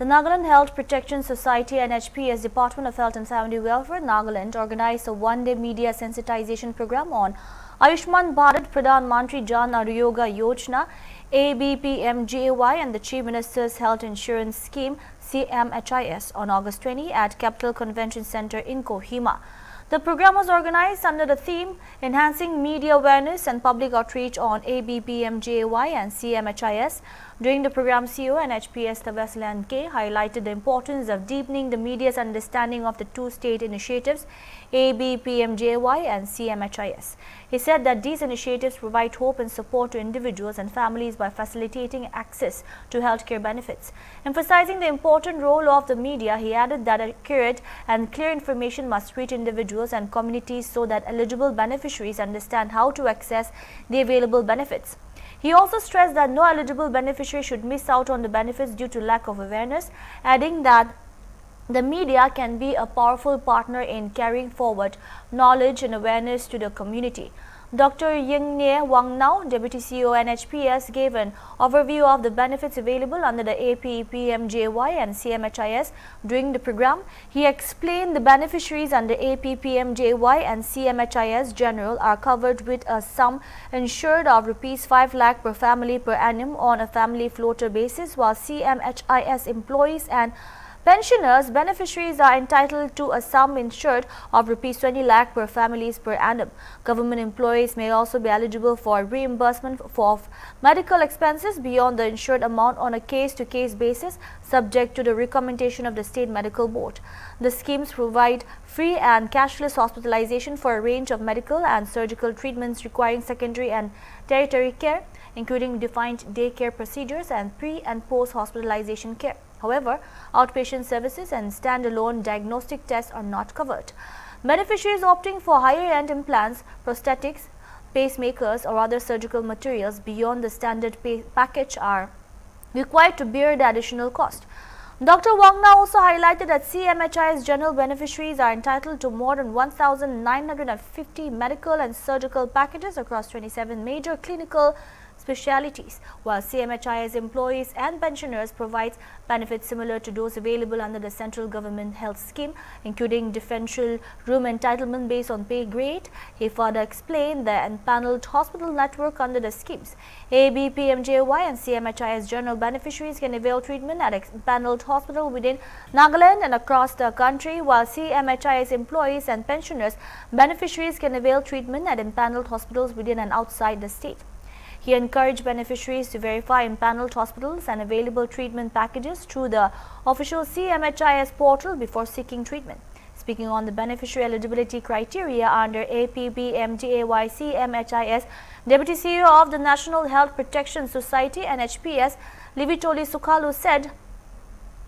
The Nagaland Health Protection Society and HPS Department of Health and Family Welfare, Nagaland, organized a one-day media sensitization program on Ayushman Bharat Pradhan Mantri Jan Aryoga Yojana, ABPMJY and the Chief Minister's Health Insurance Scheme Cmhis on August 20 at Capital Convention Center in Kohima. The program was organized under the theme Enhancing Media Awareness and Public Outreach on ABPMJY and Cmhis. During the program, CEO and HPS Tavaslan K highlighted the importance of deepening the media's understanding of the two state initiatives, ABPMJY and Cmhis. He said that these initiatives provide hope and support to individuals and families by facilitating access to healthcare benefits. Emphasizing the important role of the media, he added that accurate and clear information must reach individuals and communities so that eligible beneficiaries understand how to access the available benefits. He also stressed that no eligible beneficiary should miss out on the benefits due to lack of awareness, adding that the media can be a powerful partner in carrying forward knowledge and awareness to the community. Dr. Yingne Wangnao, Deputy CEO and HPS, gave an overview of the benefits available under the ABPMJY and Cmhis during the program. He explained the beneficiaries under ABPMJY and Cmhis General are covered with a sum insured of Rs 5 lakh per family per annum on a family floater basis, while Cmhis employees and pensioners beneficiaries are entitled to a sum insured of Rs 20 lakh per families per annum. Government employees may also be eligible for reimbursement of medical expenses beyond the insured amount on a case-to-case basis, subject to the recommendation of the State Medical Board. The schemes provide free and cashless hospitalization for a range of medical and surgical treatments requiring secondary and tertiary care, including defined daycare procedures and pre- and post-hospitalization care. However, outpatient services and standalone diagnostic tests are not covered. Beneficiaries opting for higher-end implants, prosthetics, pacemakers or other surgical materials beyond the standard package are required to bear the additional cost. Dr. Wangna also highlighted that Cmhis general beneficiaries are entitled to more than 1,950 medical and surgical packages across 27 major clinical specialities, while Cmhis employees and pensioners provides benefits similar to those available under the central government health scheme, including differential room entitlement based on pay grade. He further explained the empaneled hospital network under the schemes. ABPMJY and Cmhis general beneficiaries can avail treatment at empaneled hospital within Nagaland and across the country, while Cmhis employees and pensioners beneficiaries can avail treatment at empaneled hospitals within and outside the state. He encouraged beneficiaries to verify empaneled hospitals and available treatment packages through the official Cmhis portal before seeking treatment. Speaking on the beneficiary eligibility criteria under ABPMJY Cmhis, Deputy CEO of the National Health Protection Society and HPS, Livitoli Sukalu, said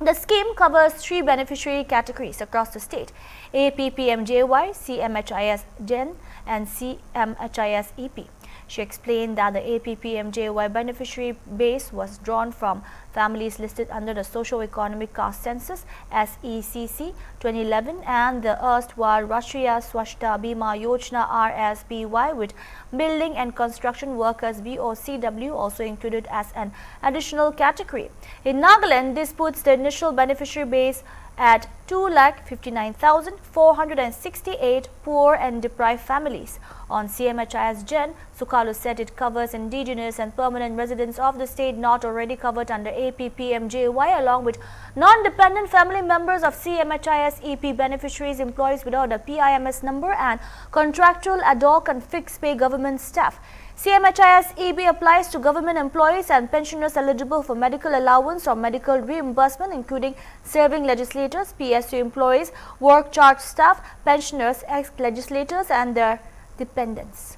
the scheme covers 3 beneficiary categories across the state: ABPMJY, Cmhis Gen and Cmhis EP. She explained that the ABPMJY beneficiary base was drawn from families listed under the Socio-Economic Caste Census SECC 2011 and the erstwhile Rashtriya Swasthya Bima Yojana RSBY, with building and construction workers BOCW also included as an additional category. In Nagaland, this puts the initial beneficiary base at 2,59,468 poor and deprived families. On Cmhis Gen, Sukalu said it covers indigenous and permanent residents of the state not already covered under ABPMJY, along with non-dependent family members of Cmhis EP beneficiaries, employees without a PIMS number, and contractual, ad hoc and fixed pay government staff. Cmhis EB applies to government employees and pensioners eligible for medical allowance or medical reimbursement, including serving legislators, PSU employees, work charge staff, pensioners, ex-legislators and their dependents.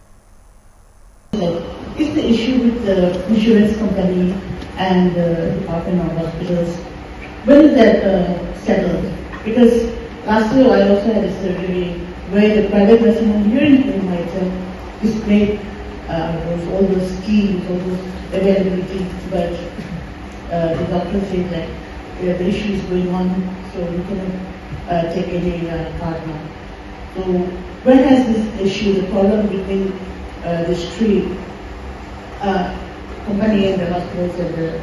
Is the issue with the insurance company and the Department of Hospitals, when is that settled? Because last year I also had a surgery where the private nursing home here in Kohima itself displayed all those schemes, all those availability, but the doctor said that the issue is going on, so we cannot take any part now. So when has this issue, the problem between these 3 company and the hospitals and the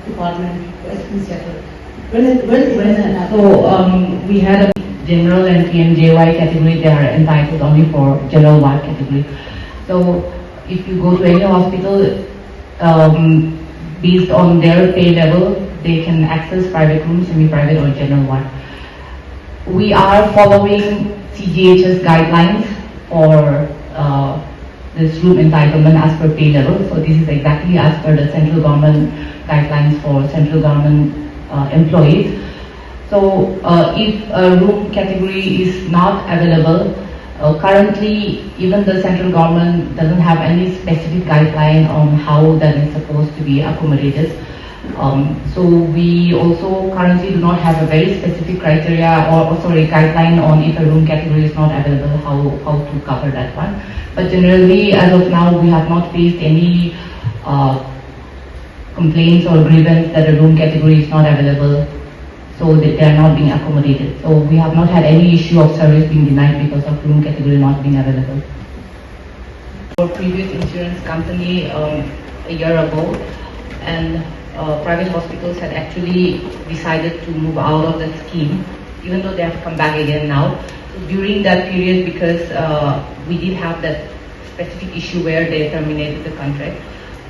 department has been settled? When is it happen? So we had a general and PMJY category. They are entitled only for general ward category. So if you go to any hospital, based on their pay level, they can access private rooms, semi-private or general ward. We are following CGHS guidelines for this room entitlement as per pay level. So this is exactly as per the central government guidelines for central government employees. So if a room category is not available, currently even the central government doesn't have any specific guideline on how that is supposed to be accommodated. So we also currently do not have a very specific criteria or guideline on if a room category is not available, how to cover that one. But generally, as of now, we have not faced any complaints or grievance that a room category is not available, so that they are not being accommodated. So we have not had any issue of service being denied because of room category not being available. Our previous insurance company a year ago, and private hospitals had actually decided to move out of that scheme, even though they have come back again now. So during that period, because we did have that specific issue where they terminated the contract,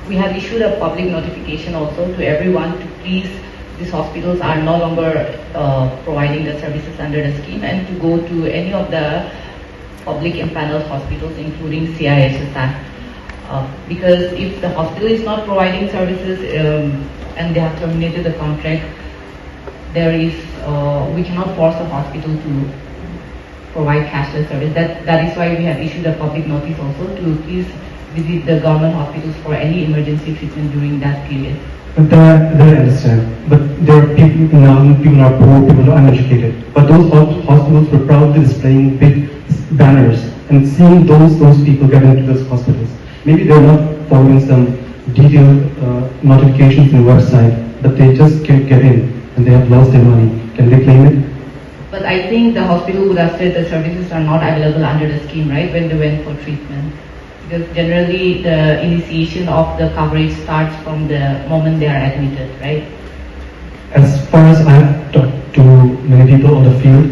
we have issued a public notification also to everyone to please, these hospitals are no longer providing the services under the scheme, and to go to any of the public empaneled hospitals, including CIHS. Because if the hospital is not providing services and they have terminated the contract, there is we cannot force a hospital to provide cashless service. That is why we have issued a public notice also to please visit the government hospitals for any emergency treatment during that period. But that I understand. But there are people now, people are poor, people are uneducated. But those hospitals were proudly displaying big banners and seeing those people get into those hospitals. Maybe they're not following some detailed notifications in the website, but they just can't get in and they have lost their money. Can they claim it? But I think the hospital would have said the services are not available under the scheme, right, when they went for treatment. Because generally the initiation of the coverage starts from the moment they are admitted, right? As far as I have talked to many people on the field,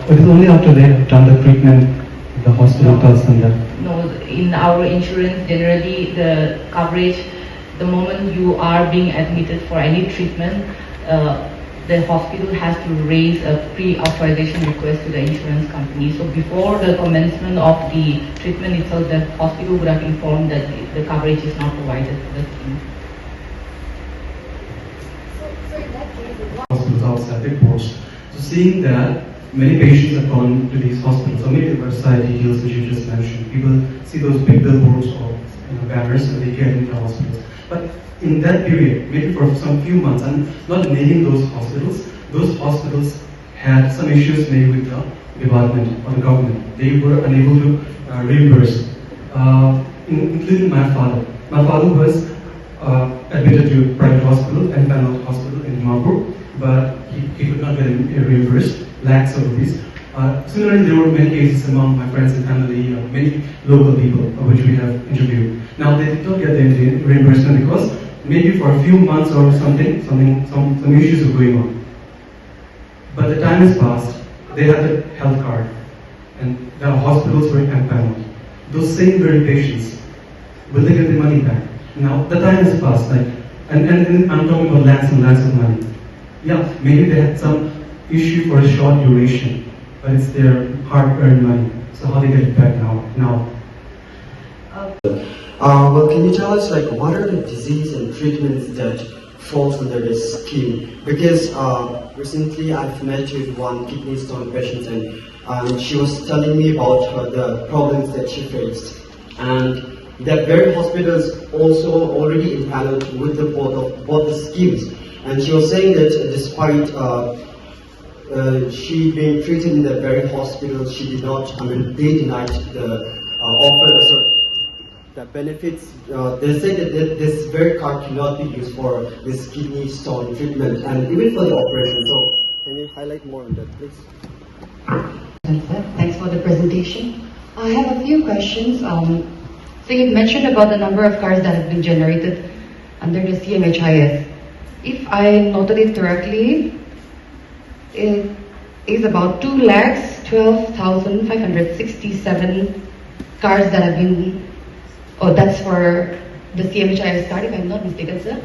it is only after they have done the treatment the hospital tells them that. No, in our insurance, generally the coverage, the moment you are being admitted for any treatment, the hospital has to raise a pre-authorization request to the insurance company. So before the commencement of the treatment itself, the hospital would have informed that the coverage is not provided to the scheme. Hospitals outside big boards. So seeing that many patients have gone to these hospitals, or maybe the website details which you just mentioned, people see those big billboards or banners and they get into hospitals. But in that period, maybe for some few months, I'm not naming those hospitals had some issues maybe with the department or the government. They were unable to reimburse, including my father. My father was admitted to private hospital and Pentagon hospital in Dimapur, but he could not get reimbursed, lakhs of rupees. Similarly, there were many cases among my friends and family, many local people which we have interviewed. Now they did not get the reimbursement because maybe for a few months or some issues were going on. But the time has passed. They had the health card, and the hospitals were empaneled. Those same very patients, will they get their money back? Now the time has passed, and I'm talking about lakhs and lakhs of money. Yeah, maybe they had some issue for a short duration, but it's their hard-earned money. So how they get it back now? Well, can you tell us, what are the disease and treatments that falls under this scheme? Because recently I've met with one kidney stone patient, and she was telling me about the problems that she faced, and that very hospitals also already empaneled with the both the schemes. And she was saying that despite she being treated in the very hospital, she did not. They denied the offer. The benefits, they say that this very card cannot be used for this kidney stone treatment and even for the operation. So, can you highlight more on that, please? Thanks for the presentation. I have a few questions. So you mentioned about the number of cards that have been generated under the Cmhis. if I noted it correctly, it is about 2,12,567 cards that have been, oh, that's for the Cmhis card, if I'm not mistaken, sir.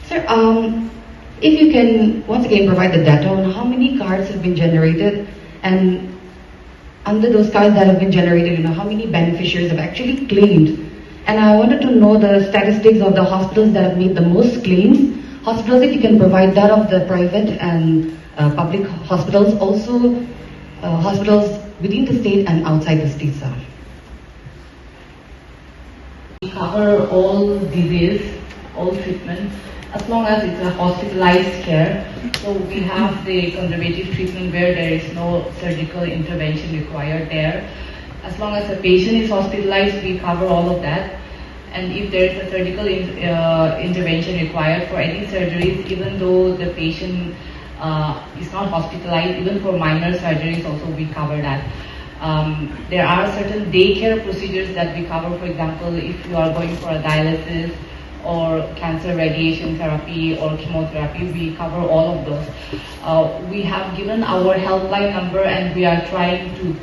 Sir, if you can once again provide the data on how many cards have been generated, and under those cards that have been generated, how many beneficiaries have actually claimed. And I wanted to know the statistics of the hospitals that have made the most claims. Hospitals, if you can provide that of the private and public hospitals, also hospitals within the state and outside the state, sir. We cover all disease, all treatment, as long as it's a hospitalized care. So we have the conservative treatment where there is no surgical intervention required there. As long as the patient is hospitalized, we cover all of that. And if there is a surgical intervention required for any surgeries, even though the patient is not hospitalized, even for minor surgeries also we cover that. There are certain daycare procedures that we cover. For example, if you are going for a dialysis or cancer radiation therapy or chemotherapy, we cover all of those. We have given our helpline number, and we are trying to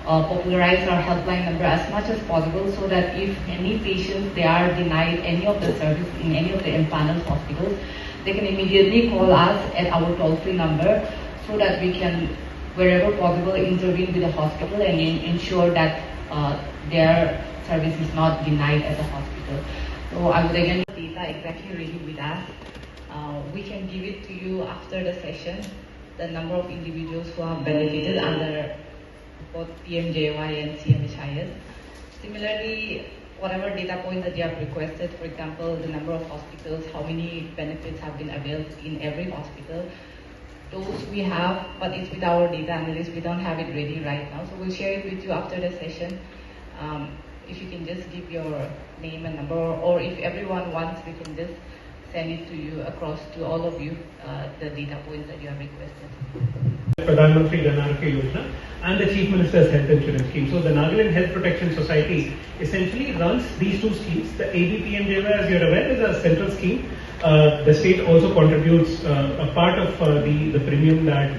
popularize our helpline number as much as possible, so that if any patients they are denied any of the service in any of the empaneled hospitals, they can immediately call us at our toll-free number, so that we can, wherever possible, intervene with the hospital and ensure that their service is not denied at the hospital. So I would again data exactly ready with us. We can give it to you after the session, the number of individuals who have benefited under both PMJY and Cmhis. Similarly, whatever data points that you have requested, for example, the number of hospitals, how many benefits have been availed in every hospital, those we have, but it's with our data analyst. We don't have it ready right now, so we'll share it with you after the session. If you can just give your name and number, or if everyone wants, we can just send it to you across to all of you, the data points that you have requested. Pradhan Mantri Jan Arogya Yojana and the Chief Minister's Health Insurance Scheme. So the Nagaland Health Protection Society essentially runs these two schemes. The ABPMJY, as you're aware, is a central scheme. The state also contributes a part of the premium that